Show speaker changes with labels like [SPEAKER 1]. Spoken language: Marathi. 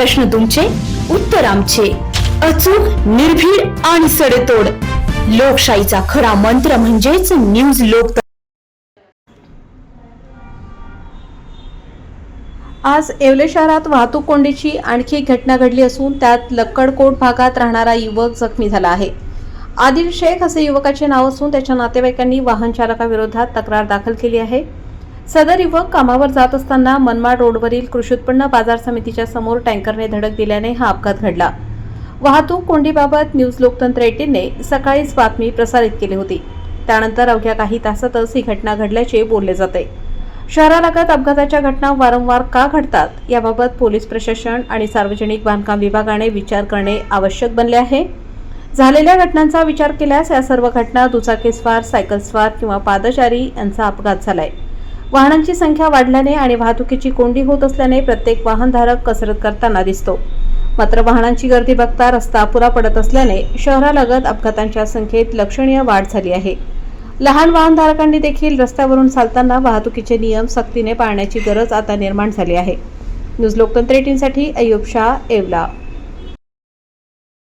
[SPEAKER 1] प्रश्न तुमचे, उत्तर आमचे. अचूक, निर्भीड आणि सडेतोड. लोकशाहीचा खरा मंत्र म्हणजेच न्यूज लोक.
[SPEAKER 2] आज येवले शहरात वाहतूक कोंडीची आणखी एक घटना घडली असून त्यात लक्कडकोट भागात राहणारा युवक जखमी झाला आहे. आदिल शेख असे युवकाचे नाव असून त्याच्या नातेवाईकांनी वाहन चालकाविरोधात तक्रार दाखल केली आहे. सदर युवक कामावर जात असताना मनमाड रोडवरील कृषी उत्पन्न बाजार समितीच्या समोर टँकरने धडक दिल्याने हा अपघात घडला. वाहतूक कोंडीबाबत न्यूज लोकतंत्र 18 ने सकाळीच बातमी प्रसारित केली होती. त्यानंतर अवघ्या काही तासातच ही घटना घडल्याचे बोलले जाते. शहरालगत अपघाताच्या घटना वारंवार का घडतात याबाबत पोलीस प्रशासन आणि सार्वजनिक बांधकाम विभागाने विचार करणे आवश्यक बनले आहे. झालेल्या घटनांचा विचार केल्यास या सर्व घटना दुचाकीस्वार, सायकलस्वार किंवा पादचारी यांचा अपघात झालाय. वाहनांची संख्या वाढल्याने आणि वाहतुकीची कोंडी होत असल्याने प्रत्येक वाहनधारक कसरत करताना दिसतो. मात्र वाहनांची गर्दी बघता रस्ता अपुरा पडत असल्याने शहरालगत अपघातांच्या संख्येत लक्षणीय वाढ झाली आहे. लहान वाहनधारकांनी देखील रस्त्यावरून चालताना वाहतुकीचे नियम सक्तीने पाळण्याची गरज आता निर्माण झाली आहे. न्यूज लोकतंत्र 18 साठी अय्यूब शाह, येवला.